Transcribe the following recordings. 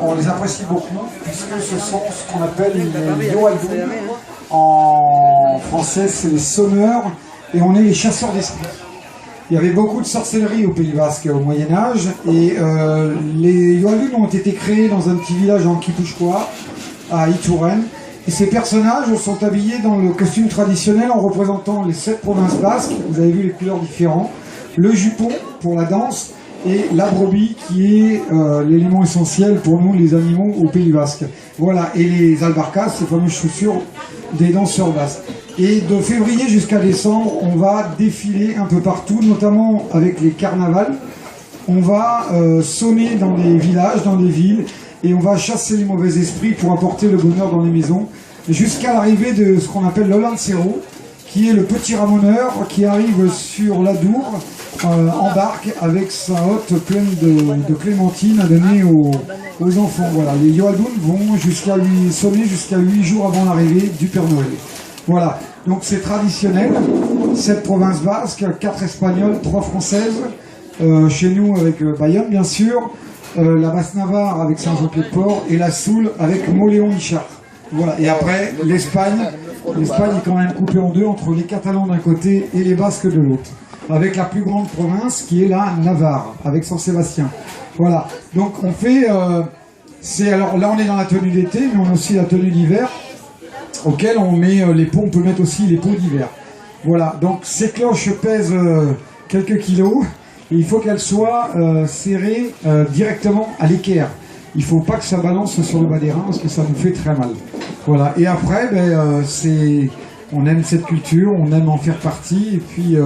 on les apprécie beaucoup, puisque ce sont ce qu'on appelle les Yoaldoun. En français, c'est les sonneurs, et on est les chasseurs d'esprits. Il y avait beaucoup de sorcellerie au Pays Basque au Moyen-Âge, et les Yoaldoun ont été créés dans un petit village en Guipuscoa, à Ituren. Et ces personnages sont habillés dans le costume traditionnel en représentant les 7 provinces basques. Vous avez vu les couleurs différentes. Le jupon pour la danse et la brebis qui est l'élément essentiel pour nous les animaux au Pays Basque. Voilà, et les albarcas, ces fameuses chaussures des danseurs basques. Et de février jusqu'à décembre, on va défiler un peu partout, notamment avec les carnavals. On va sonner dans des villages, dans des villes, et on va chasser les mauvais esprits pour apporter le bonheur dans les maisons, jusqu'à l'arrivée de ce qu'on appelle l'Olancero, qui est le petit ramoneur qui arrive sur l'Adour en barque avec sa hotte pleine de clémentines à donner aux enfants. Voilà, les Yoaldoun vont sonner jusqu'à 8 jours avant l'arrivée du Père Noël. Voilà, donc c'est traditionnel, 7 provinces basques, 4 espagnoles, 3 françaises, chez nous avec Bayonne bien sûr, la Basse-Navarre avec Saint-Jean-Pied-de-Port et la Soule avec Moléon-Michard. Voilà, et après l'Espagne est quand même coupée en deux entre les Catalans d'un côté et les Basques de l'autre, avec la plus grande province qui est la Navarre, avec San Sébastien. Voilà, donc on fait, alors là on est dans la tenue d'été, mais on a aussi la tenue d'hiver, auquel on met on peut mettre aussi les pots d'hiver. Voilà, donc ces cloches pèsent quelques kilos, et il faut qu'elles soient serrées directement à l'équerre. Il ne faut pas que ça balance sur le bas des reins parce que ça nous fait très mal. Voilà. Et après, on aime cette culture, on aime en faire partie, et puis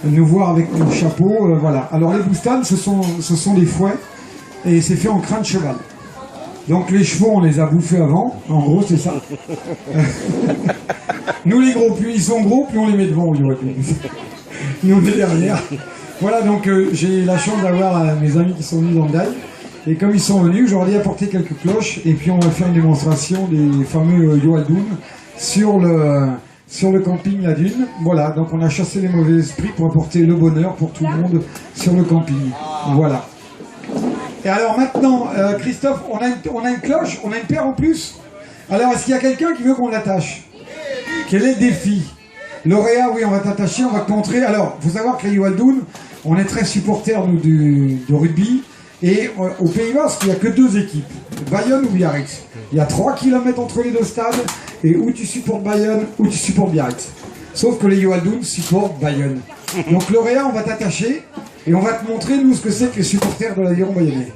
nous voir avec nos chapeaux. Voilà. Alors les boustanes, ce sont des fouets, et c'est fait en crin de cheval. Donc les chevaux, on les a bouffés avant. En gros, c'est ça. Nous les gros, plus ils sont gros, plus on les met devant. Nous on est derrière. Voilà, donc j'ai la chance d'avoir mes amis qui sont venus dans le Daï. Et comme ils sont venus, je leur ai apporté quelques cloches, et puis on va faire une démonstration des fameux Yoaldoun sur le camping La Dune. Voilà, donc on a chassé les mauvais esprits pour apporter le bonheur pour tout le monde sur le camping. Voilà. Et alors maintenant, Christophe, on a une cloche, on a une paire en plus. Alors est-ce qu'il y a quelqu'un qui veut qu'on l'attache? Quel est le défi? Lauréat, oui, on va t'attacher, on va te montrer. Alors, il faut savoir que les Yoaldoun, on est très supporters, nous, de rugby. Et au Pays Basque, il n'y a que 2 équipes, Bayonne ou Biarritz. Il y a 3 km entre les 2 stades, et où tu supportes Bayonne, ou tu supportes Biarritz. Sauf que les Yoaldoun supportent Bayonne. Donc Lauréat, on va t'attacher, et on va te montrer, nous, ce que c'est que les supporters de l'Aviron bayonnais.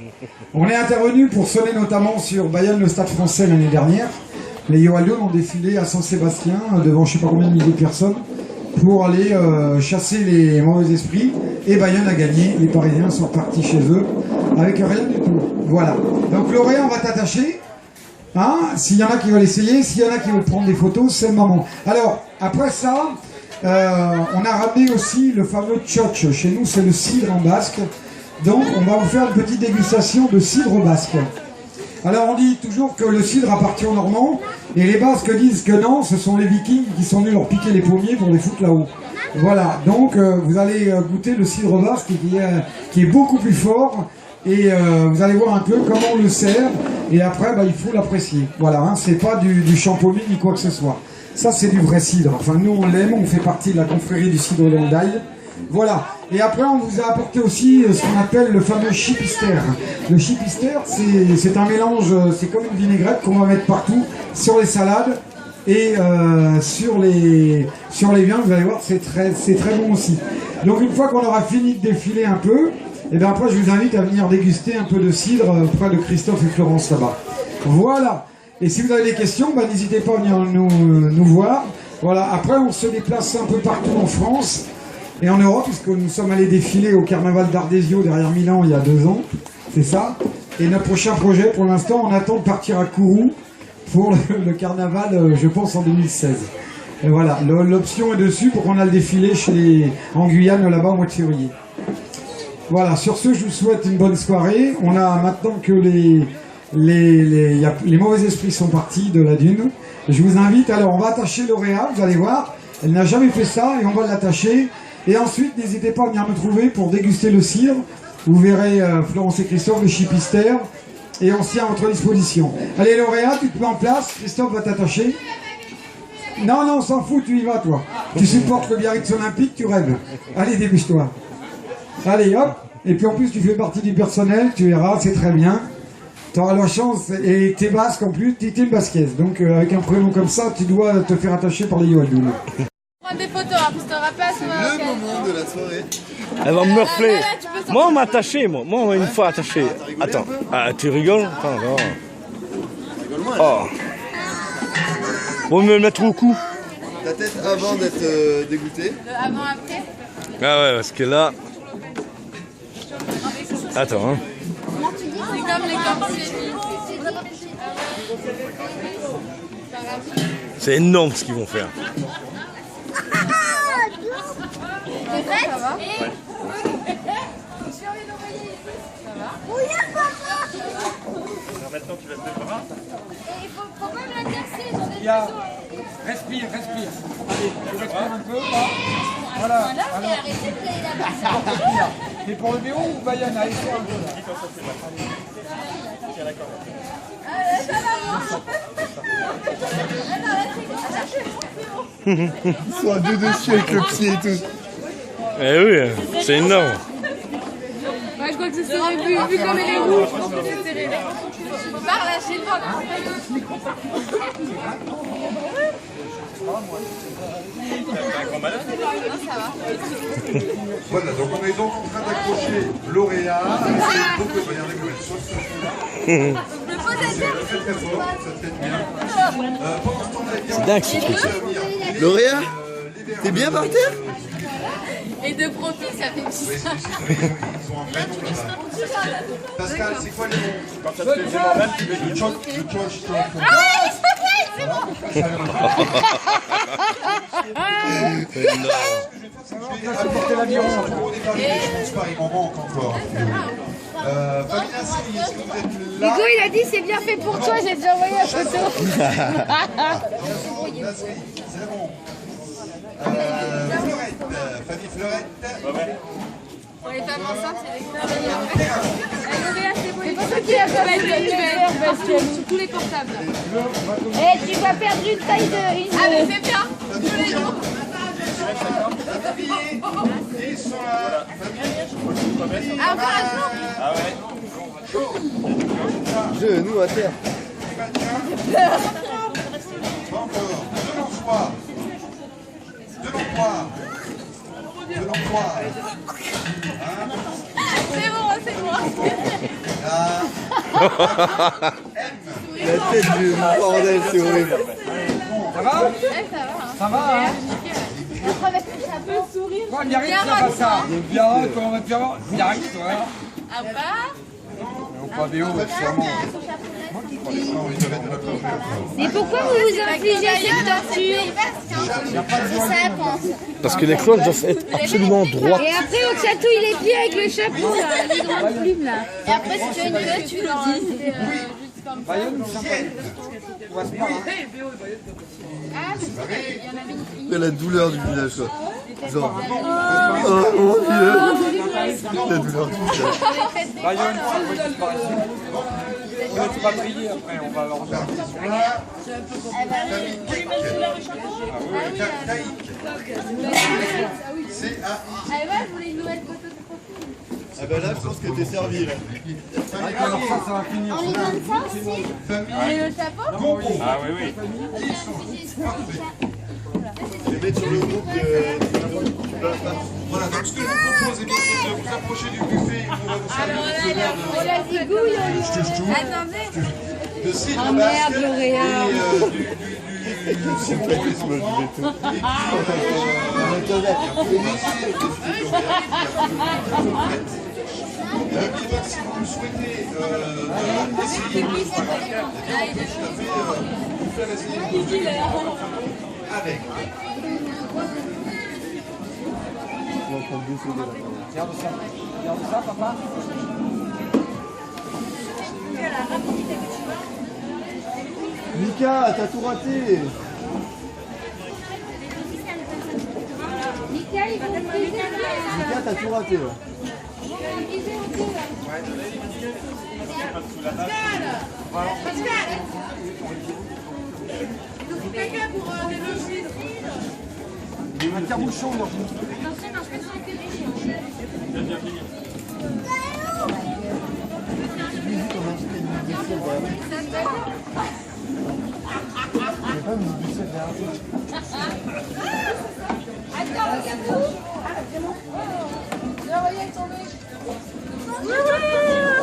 On est intervenu pour sonner notamment sur Bayonne, le Stade français, l'année dernière. Les Yoaldoun ont défilé à Saint-Sébastien, devant je ne sais pas combien de milliers de personnes, pour aller chasser les mauvais esprits. Et Bayonne a gagné, les Parisiens sont partis chez eux, avec rien du tout. Voilà. Donc Lauréat, on va t'attacher. Hein, s'il y en a qui veulent essayer, s'il y en a qui veulent prendre des photos, c'est le moment. Alors, après ça, on a ramené aussi le fameux tchotch. Chez nous, c'est le cidre en basque. Donc, on va vous faire une petite dégustation de cidre basque. Alors, on dit toujours que le cidre appartient aux Normands, et les Basques disent que non, ce sont les Vikings qui sont venus leur piquer les pommiers pour les foutre là-haut. Voilà, donc vous allez goûter le cidre basque qui est beaucoup plus fort, et vous allez voir un peu comment on le sert, et après il faut l'apprécier. Voilà, hein, c'est pas du champomis ni quoi que ce soit. Ça c'est du vrai cidre. Enfin nous on l'aime, on fait partie de la confrérie du cidre de l'Andaï. Voilà, et après on vous a apporté aussi ce qu'on appelle le fameux chipister. Le chipister c'est un mélange, c'est comme une vinaigrette qu'on va mettre partout, sur les salades. Et sur les viandes, vous allez voir, c'est très bon aussi. Donc une fois qu'on aura fini de défiler un peu, et bien après je vous invite à venir déguster un peu de cidre près de Christophe et Florence là-bas. Voilà. Et si vous avez des questions, n'hésitez pas à venir nous voir. Voilà. Après on se déplace un peu partout en France et en Europe, puisque nous sommes allés défiler au carnaval d'Ardésio derrière Milan il y a 2 ans. C'est ça. Et notre prochain projet, pour l'instant, on attend de partir à Kourou pour le carnaval, je pense, en 2016. Et voilà, l'option est dessus pour qu'on a le défilé en Guyane, là-bas, au mois de février. Voilà, sur ce, je vous souhaite une bonne soirée. On a maintenant que les mauvais esprits sont partis de la dune. Je vous invite, alors on va attacher Lauréat, vous allez voir. Elle n'a jamais fait ça et on va l'attacher. Et ensuite, n'hésitez pas à venir me trouver pour déguster le cidre. Vous verrez Florence et Christophe, le chipister. et on se tient à votre disposition. Allez Lauréat, tu te mets en place, Christophe va t'attacher. Non, non, on s'en fout, tu y vas toi. Tu supportes le Biarritz Olympique, tu rêves. Allez, dépêche-toi. Allez, hop. Et puis en plus, tu fais partie du personnel, tu verras, c'est très bien. Tu auras la chance, et t'es basque en plus, t'es basquaise. Donc avec un prénom comme ça, tu dois te faire attacher par les Yoadoun. Prends des photos, hein, parce que t'auras pas Le moment de la soirée. Elle va me refler. Moi, on m'a attaché, moi. Moi, on m'a une fois attaché. Attends. Ah, tu rigoles? Attends, non. Oh. Faut me le mettre au cou. Ta tête avant d'être dégoûté. Avant, après. Ah ouais, parce que là... Attends, hein. C'est comme les corps. C'est énorme ce qu'ils vont faire. Ça va? Maintenant, tu vas te préparer. Il faut pas me la casser. Il y a... Respire, respire. Allez, tu respires un peu, là. Voilà. Là, j'ai arrêté de player la Là. Et pour le Béo ou Bayana, allez, sois un peu là. Ils sont à deux dessus avec le pied et tout. Eh oui, c'est énorme. Ouais, je crois que c'est serré, vu comme elle est rouge, je pense que c'est serré. Faut pas relâcher le ventre. Voilà, donc on est donc en train d'accrocher lauréat. C'est beaucoup de manière de sur ce chemin. C'est très très fort, ça te fait bien. Pendant ce temps, C'est dingue ce truc. Lauréat, t'es bien par terre? Et de profil, ça fait bizarre. ils ont un vrai nom là-bas. Pascal, c'est quoi les noms? Quand ça te fait vraiment mal, tu veux dire. Le choc. C'est énorme. Je vais apporter l'avion. Au départ, je pense pas, il m'en manque encore. Fabien, est-ce que vous êtes là? Hugo, il a dit c'est bien fait pour toi, j'ai déjà envoyé la photo. C'est bon. Fleurette, Fanny Fleurette. Pour les femmes enceintes, c'est l'extérieur. C'est pour ça qu'il a pas mettre sur tous les portables. Eh, tu vas perdre une taille de... Ah, mais c'est bien. Tous les jours. Ils sont là. Ah, encore un jour. Ah ouais. Genou à terre. Encore. De l'emploi. C'est bon, c'est bon. La tête du bordel, c'est horrible. Ça va? Ça va. Ça va, hein? Toi, Biarritz, ça va ça. Bien, comment va te faire? Biarritz, toi. À part. Non, pas Béo, sûrement. Mais pourquoi vous vous infligez cette torture? Parce que les cloches doivent être absolument droites. Et après, on chatouille les pieds avec le chapeau, là, les grandes plumes, là. Et après, si tu as une queue, tu leur dis. Bayonne, c'est sympa. On va se marrer. C'est la douleur du village, quoi. Genre, oh mon Dieu. La douleur du village. Bayonne, c'est une bonne disparition. On va pas prier après, on va leur regarder. C'est à Ah ouais, je voulais une nouvelle photo de profil. Ah bah là, je pense que t'es servi, là. Alors ça va finir. On lui donne ça aussi. Et le chapeau. Ah oui, oui. Je vais mettre sur le groupe de... Voilà, donc ce que je vous propose, eh bien, c'est de vous approcher du buffet et on va vous servir Alors ce là, verre on la zigouille, on lui... Attendez. de cidre Oh basque merde, Lauréat. et du citron pour les enfants. Et puis, si vous le souhaitez essayer de faire essayer de avec. Regarde ça. Regarde ça, papa. Mika, t'as tout raté. Mika, il faut Mika, t'as tout raté, là. Quelqu'un pour des logies. Un tire-bouchon, moi.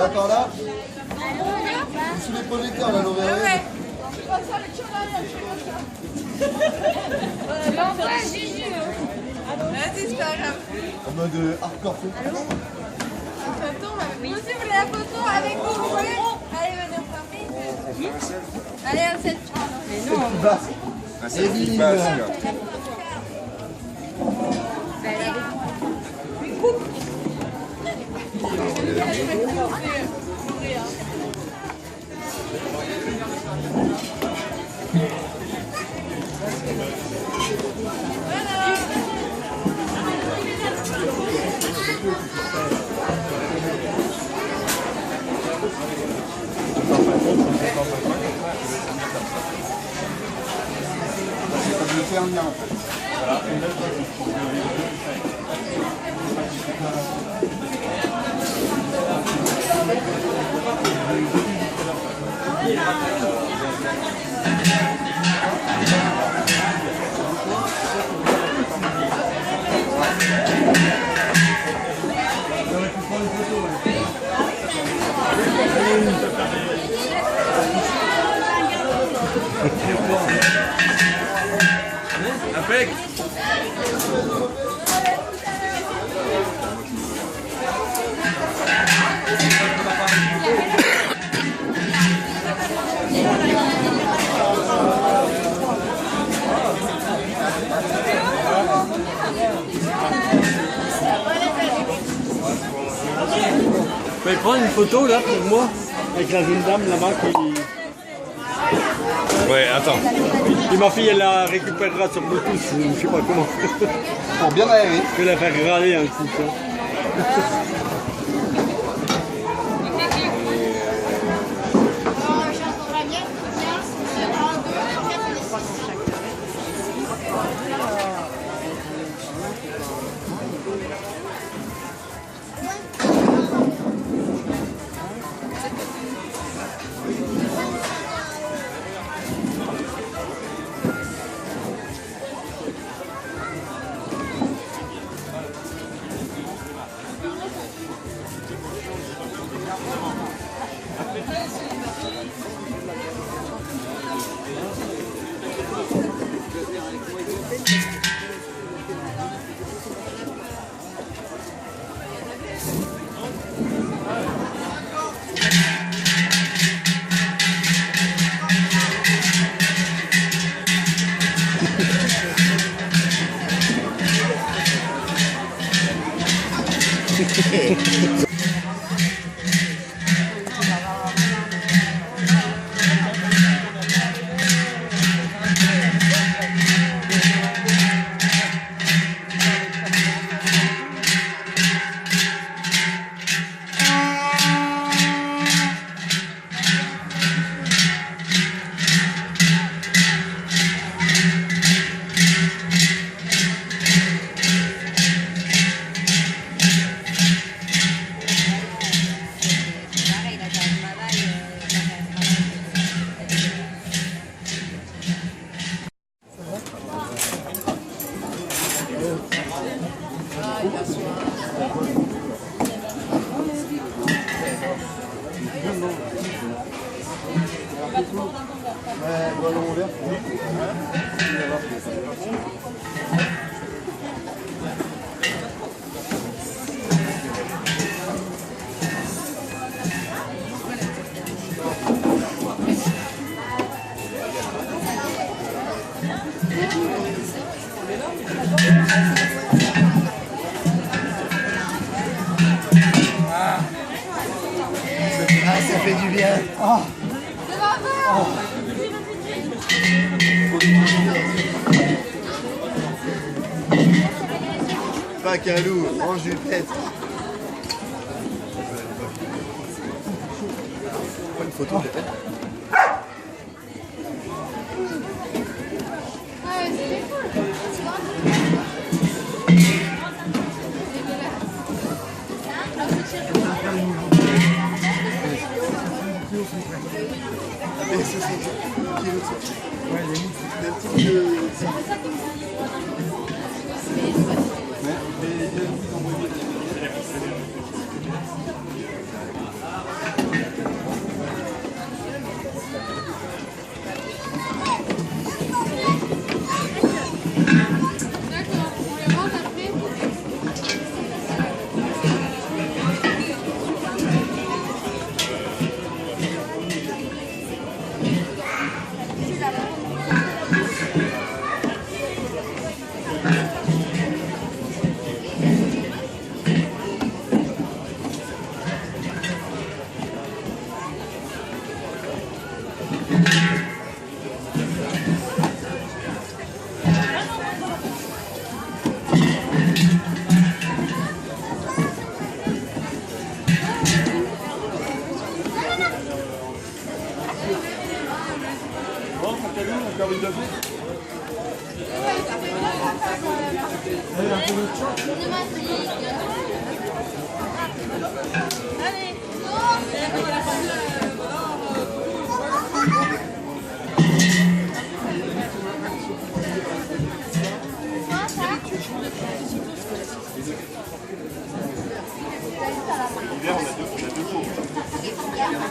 Attends là. Je suis les pommes de terre là, l'oreille. Vas-y, c'est pas grave. En mode hardcore. Vous aussi, vous voulez la photo avec vous, vous voulez? Allez, venez, on fait. Allez, on s'est. Mais non. C'est qui passe là. Je le fais en lien en fait. Impec. Vous pouvez prendre une photo là pour moi avec la jeune dame là-bas qui... Ouais, attends. Et ma fille elle la récupérera sur Bluetooth, je sais pas comment. Pour bien aérer. Je vais la faire râler un coup. Ça fait du bien. Pas qu'un loup, range du tête. photo peut-être. Ah, c'était cool. Et 60 kilos de sortie. Ouais, il y a un petit peu de... D'accord, on les range après. Allez.